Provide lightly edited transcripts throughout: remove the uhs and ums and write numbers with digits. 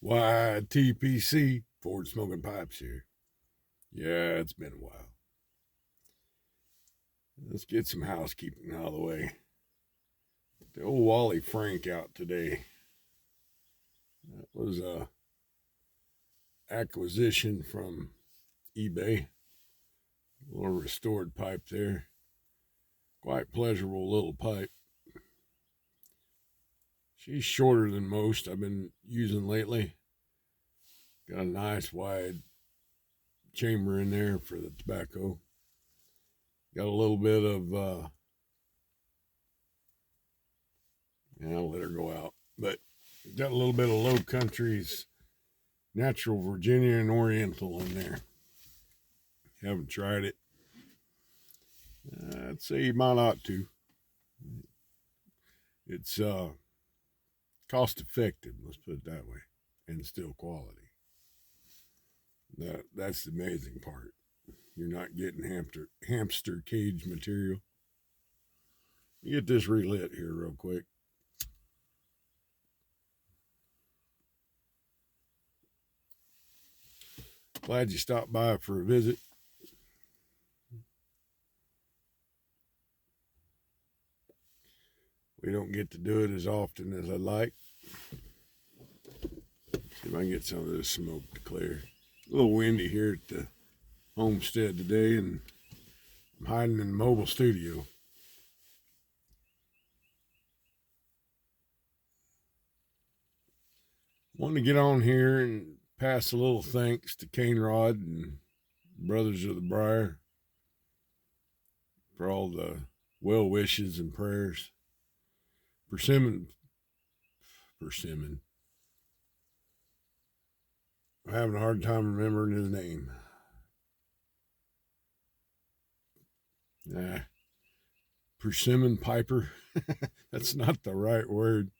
YTPC, Ford Smoking Pipes here. Yeah, it's been a while. Let's get some housekeeping out of the way. The old Wally Frank out today. That was a acquisition from eBay. A little restored pipe there. Quite pleasurable little pipe. She's shorter than most I've been using lately. Got a nice wide chamber in there for the tobacco. Got a little bit of, I'll let her go out. But got a little bit of Low Country's Natural Virginia and Oriental in there. Haven't tried it. I'd say you might ought to. It's cost effective, let's put it that way, and still quality. That's the amazing part. You're not getting hamster cage material. Get this relit here real quick. Glad you stopped by for a visit. We don't get to do it as often as I'd like. See if I can get some of this smoke to clear. A little windy here at the homestead today, and I'm hiding in the mobile studio. Wanted to get on here and pass a little thanks to Cane Rod and Brothers of the Briar for all the well wishes and prayers. Persimmon. I'm having a hard time remembering his name. Persimmon Piper. That's not the right word.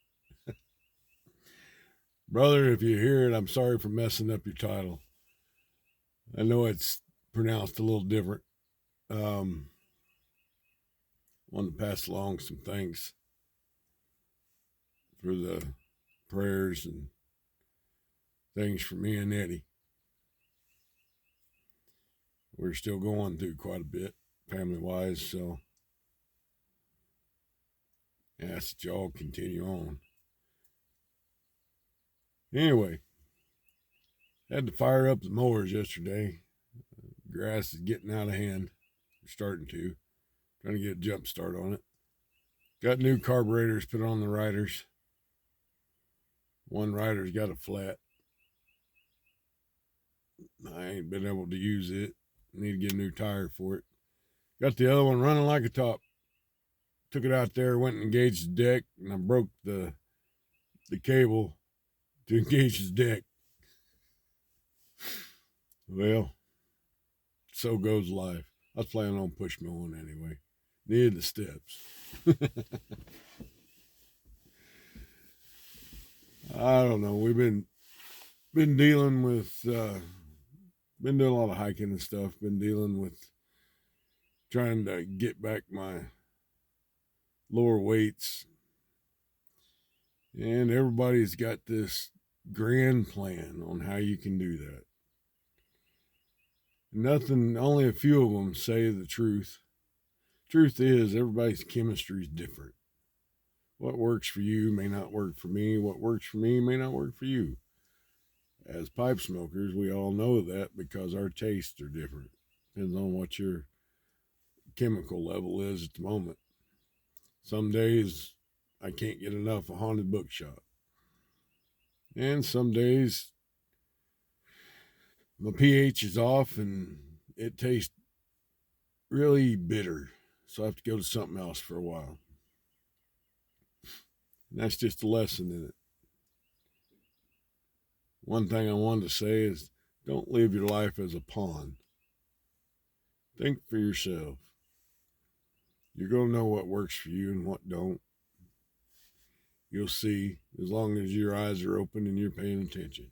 Brother, if you hear it, I'm sorry for messing up your title. I know it's pronounced a little different. Wanted to pass along some thanks for the prayers and things for me and Eddie. We're still going through quite a bit, family-wise, so I ask that y'all continue on. Anyway, had to fire up the mowers yesterday. Grass is getting out of hand. We're starting to. Trying to get a jump start on it. Got new carburetors put on the riders. One rider's got a flat. I ain't been able to use it. Need to get a new tire for it. Got the other one running like a top. Took it out there, went and engaged the deck, and I broke the cable to engage the deck. Well, so goes life. I was planning on pushing on anyway. Needed the steps. I don't know. We've been dealing with, been doing a lot of hiking and stuff. Been dealing with trying to get back my lower weights. And everybody's got this grand plan on how you can do that. Only a few of them say the truth. Truth is, everybody's chemistry is different. What works for you may not work for me. What works for me may not work for you. As pipe smokers, we all know that because our tastes are different. Depends on what your chemical level is at the moment. Some days I can't get enough of Haunted Bookshop. And some days my pH is off and it tastes really bitter. So I have to go to something else for a while. And that's just a lesson in it. One thing I wanted to say is don't live your life as a pawn. Think for yourself. You're going to know what works for you and what don't. You'll see as long as your eyes are open and you're paying attention.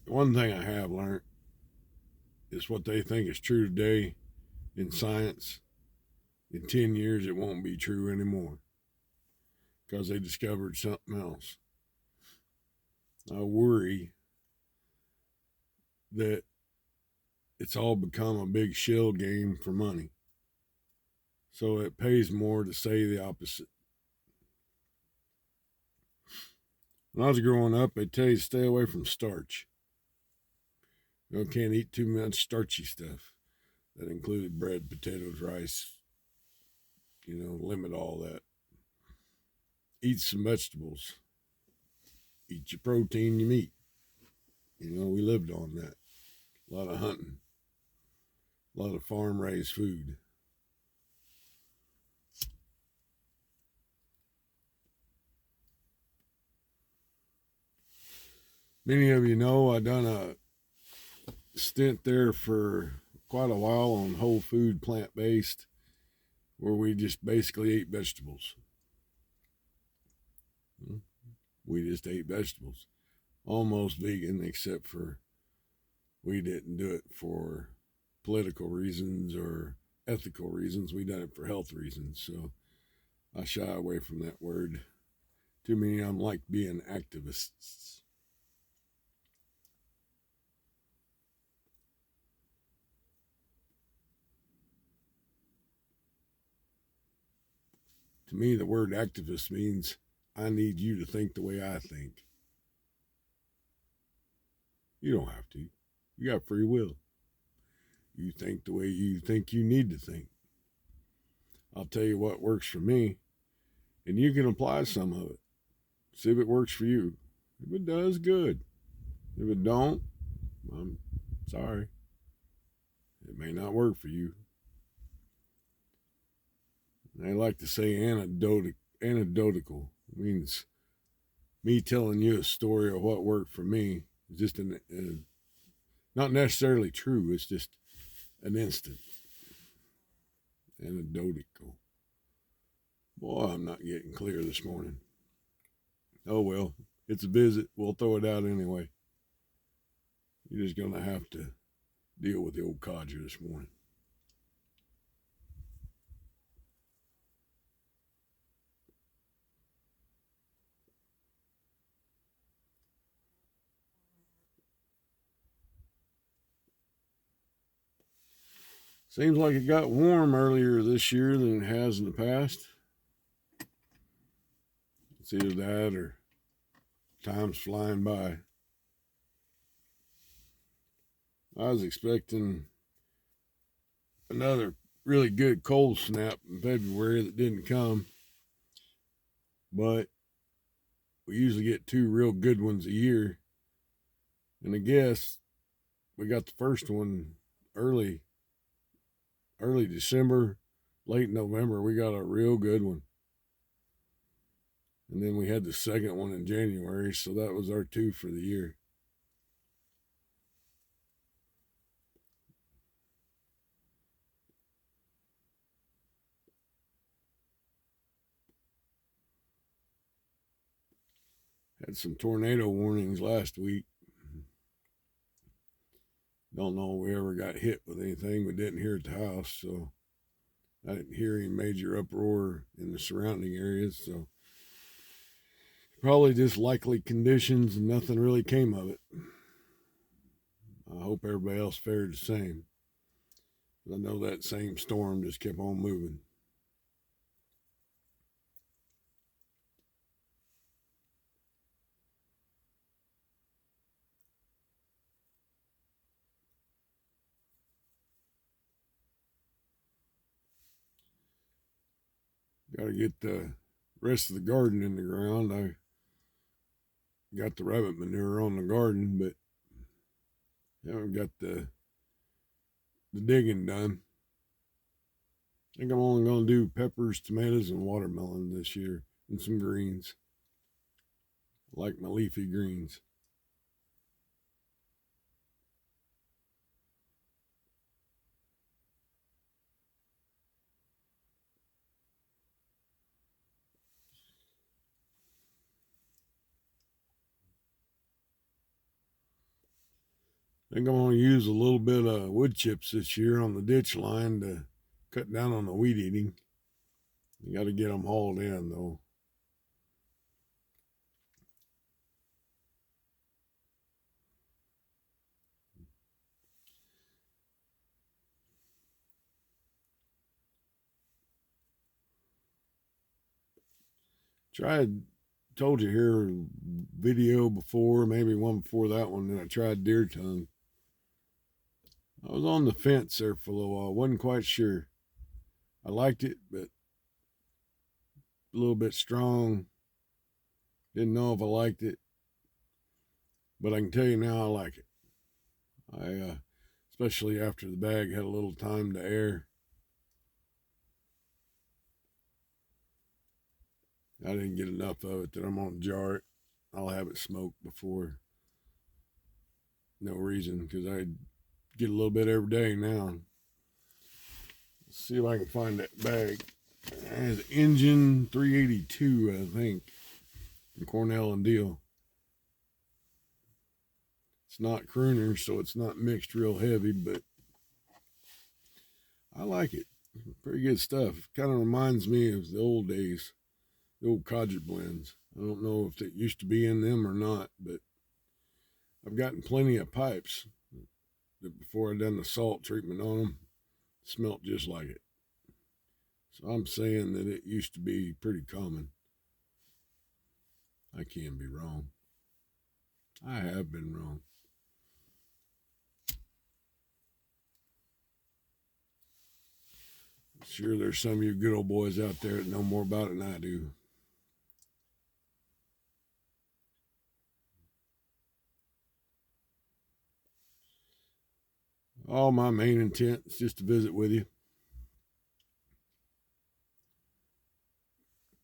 One thing I have learned is what they think is true today in science in 10 years it won't be true anymore because they discovered something else. I worry that it's all become a big shell game for money. So it pays more to say the opposite. When I was growing up, they'd tell you to stay away from starch. You can't eat too much starchy stuff. That included bread, potatoes, rice. Limit all that. Eat some vegetables. Eat your protein, your meat. We lived on that. A lot of hunting. A lot of farm-raised food. Many of you know I done a stint there for quite a while on whole food, plant-based, where we just basically ate vegetables. We just ate vegetables. Almost vegan, except for we didn't do it for political reasons or ethical reasons. We done it for health reasons. So I shy away from that word. Too many of them like being activists. To me, the word activist means I need you to think the way I think. You don't have to. You got free will. You think the way you think you need to think. I'll tell you what works for me, and you can apply some of it. See if it works for you. If it does, good. If it don't, I'm sorry. It may not work for you. I like to say anecdotal. It means me telling you a story of what worked for me. It's just not necessarily true. It's just an instant. Anecdotal. Boy, I'm not getting clear this morning. Oh well, it's a visit. We'll throw it out anyway. You're just going to have to deal with the old codger this morning. Seems like it got warm earlier this year than it has in the past. It's either that or time's flying by. I was expecting another really good cold snap in February that didn't come. But we usually get 2 real good ones a year. And I guess we got the first one early December, late November. We got a real good one. And then we had the second one in January, so that was our 2 for the year. Had some tornado warnings last week. Don't know if we ever got hit with anything, but didn't hear at the house, so I didn't hear any major uproar in the surrounding areas, so probably just likely conditions and nothing really came of it. I hope everybody else fared the same. I know that same storm just kept on moving. Got to get the rest of the garden in the ground. I got the rabbit manure on the garden, but haven't got the digging done. I think I'm only going to do peppers, tomatoes, and watermelon this year, and some greens. I like my leafy greens. I think I'm going to use a little bit of wood chips this year on the ditch line to cut down on the weed eating. You got to get them hauled in, though. Told you here video before, maybe one before that one, that I tried deer tongue. I was on the fence there for a little while. Wasn't quite sure. I liked it, but a little bit strong. Didn't know if I liked it, but I can tell you now I like it. Especially after the bag had a little time to air. I didn't get enough of it that I'm gonna jar it. I'll have it smoked before. No reason, because I get a little bit every day now. Let's see if I can find that bag. It has Engine 382, I think, from Cornell and Deal. It's not crooner, so it's not mixed real heavy, but I like it. Pretty good stuff. Kind of reminds me of the old days, the old codger blends. I don't know if it used to be in them or not, but I've gotten plenty of pipes that before I done the salt treatment on them, smelt just like it. So I'm saying that it used to be pretty common. I can be wrong. I have been wrong. Sure, there's some of you good old boys out there that know more about it than I do. All my main intent is just to visit with you.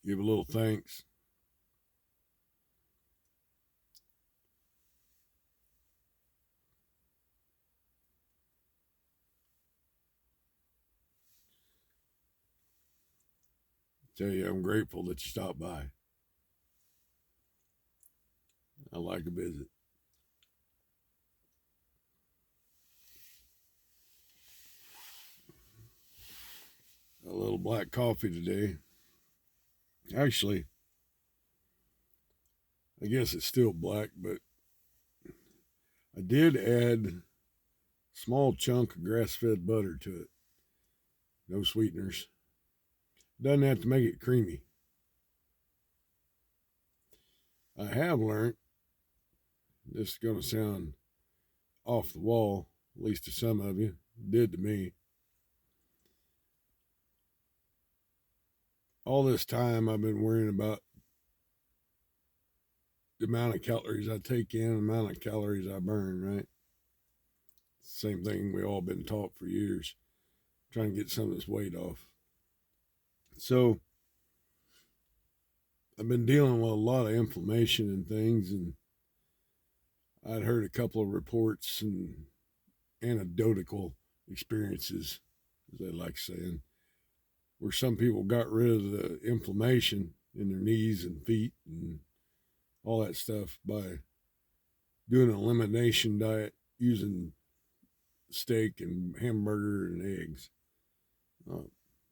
Give a little thanks. Tell you I'm grateful that you stopped by. I like a visit. A little black coffee today. Actually, I guess it's still black, but I did add a small chunk of grass-fed butter to it. No sweeteners. Doesn't have to make it creamy. I have learned, this is going to sound off the wall, at least to some of you, it did to me. All this time I've been worrying about the amount of calories I take in, the amount of calories I burn, right? Same thing we all been taught for years, trying to get some of this weight off. So I've been dealing with a lot of inflammation and things, and I'd heard a couple of reports and anecdotal experiences, as they like saying, where some people got rid of the inflammation in their knees and feet and all that stuff by doing an elimination diet using steak and hamburger and eggs.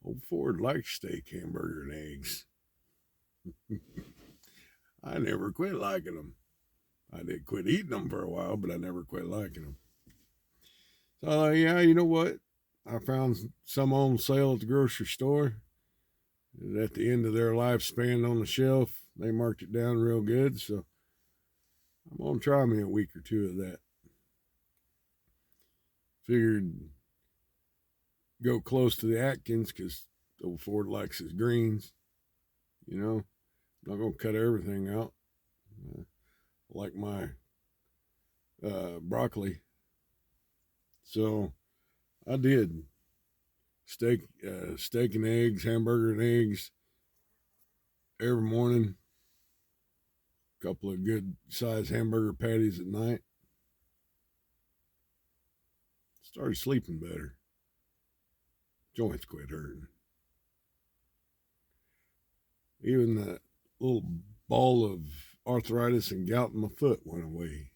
Old Ford likes steak, hamburger, and eggs. I never quit liking them. I did quit eating them for a while, but I never quit liking them. So, yeah, you know what? I found some on sale at the grocery store. At the end of their lifespan on the shelf, they marked it down real good. So I'm going to try me a week or two of that. Figured go close to the Atkins because old Ford likes his greens. You know, I'm not going to cut everything out. Like my broccoli. So I did steak and eggs, hamburger and eggs every morning. A couple of good sized hamburger patties at night. Started sleeping better. Joints quit hurting. Even that little ball of arthritis and gout in my foot went away.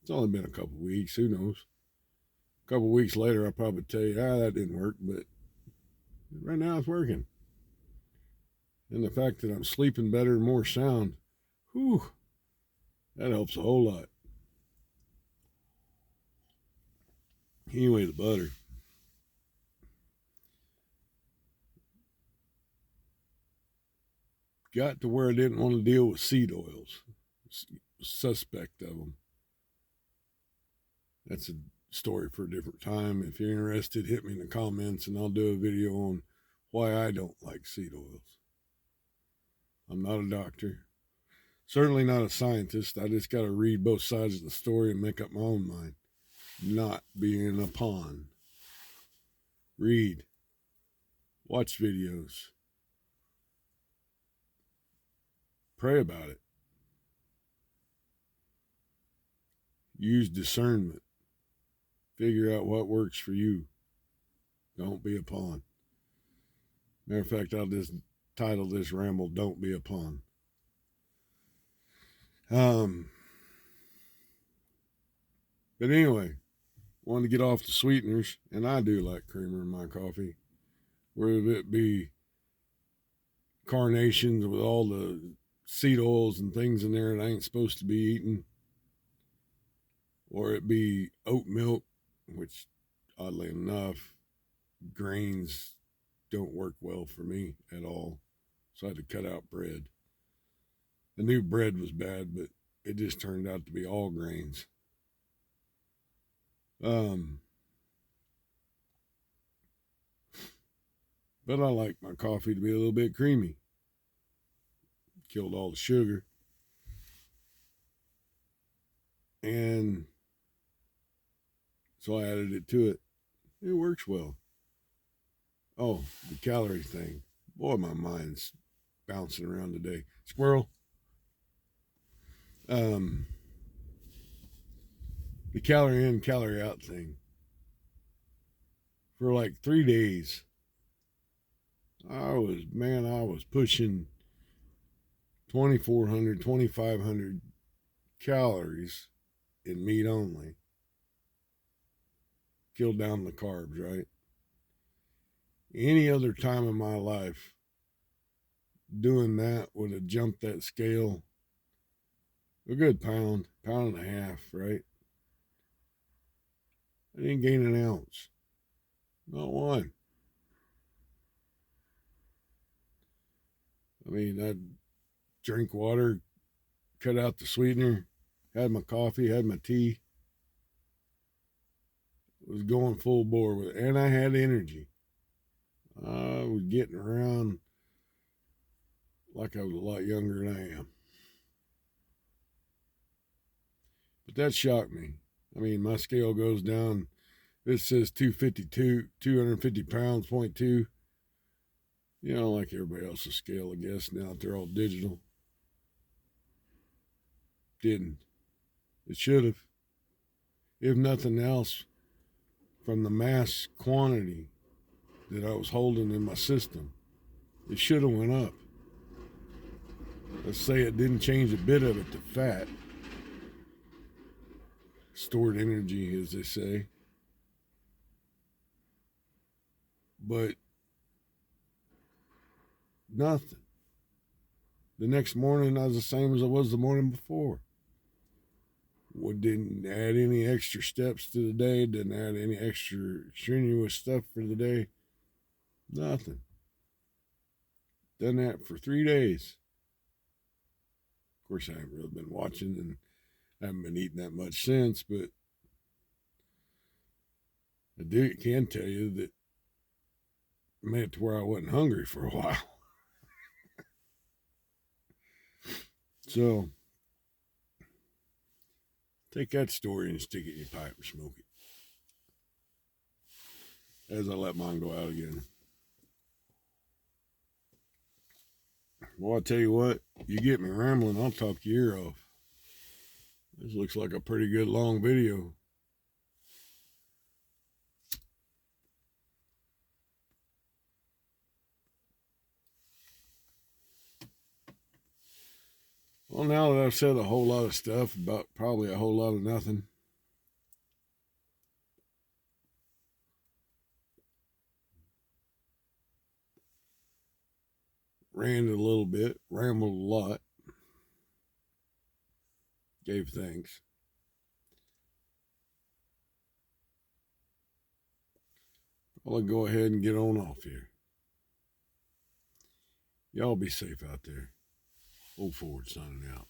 It's only been a couple of weeks. Who knows? A couple of weeks later, I'll probably tell you, that didn't work, but Right now it's working. And the fact that I'm sleeping better and more sound, whew, that helps a whole lot. Anyway, the butter. Got to where I didn't want to deal with seed oils. Suspect of them. That's a story for a different time. If you're interested, hit me in the comments and I'll do a video on why I don't like seed oils. I'm not a doctor. Certainly not a scientist. I just got to read both sides of the story and make up my own mind. Not being a pawn. Read. Watch videos. Pray about it. Use discernment. Figure out what works for you. Don't be a pawn. Matter of fact, I'll just title this Ramble, Don't Be a Pawn. But anyway, wanted to get off the sweeteners, and I do like creamer in my coffee. Whether it be carnations with all the seed oils and things in there that I ain't supposed to be eating, or it be oat milk, which oddly enough, grains don't work well for me at all. So I had to cut out bread. The new bread was bad, but it just turned out to be all grains. But I like my coffee to be a little bit creamy. Killed all the sugar. And so I added it to it. It works well. Oh, the calorie thing. Boy, my mind's bouncing around today. Squirrel. The calorie in, calorie out thing. For like 3 days, I was pushing 2,400, 2,500 calories in meat only. Killed down the carbs, right? Any other time in my life, doing that would have jumped that scale a good pound and a half, right? I didn't gain an ounce. Not one. I mean, I'd drink water, cut out the sweetener, had my coffee, had my tea. Was going full bore with it, and I had energy. I was getting around like I was a lot younger than I am. But that shocked me. I mean, my scale goes down. This says 252, 250 pounds, 0.2. You know, like everybody else's scale, I guess. Now they're all digital. Didn't. It should have. If nothing else, from the mass quantity that I was holding in my system, it should have went up. Let's say it didn't change a bit of it to fat. Stored energy, as they say. But nothing. The next morning, I was the same as I was the morning before. Didn't add any extra steps to the day, didn't add any extra strenuous stuff for the day. Nothing. Done that for 3 days. Of course, I haven't really been watching and haven't been eating that much since, but I can tell you that I made it to where I wasn't hungry for a while. So, take that story and stick it in your pipe and smoke it. As I let mine go out again. Well, I'll tell you what, you get me rambling, I'll talk your ear off. This looks like a pretty good long video. Well, now that I've said a whole lot of stuff about probably a whole lot of nothing, ranted a little bit, rambled a lot, gave thanks. I'll go ahead and get on off here. Y'all be safe out there. Old Ford signing out.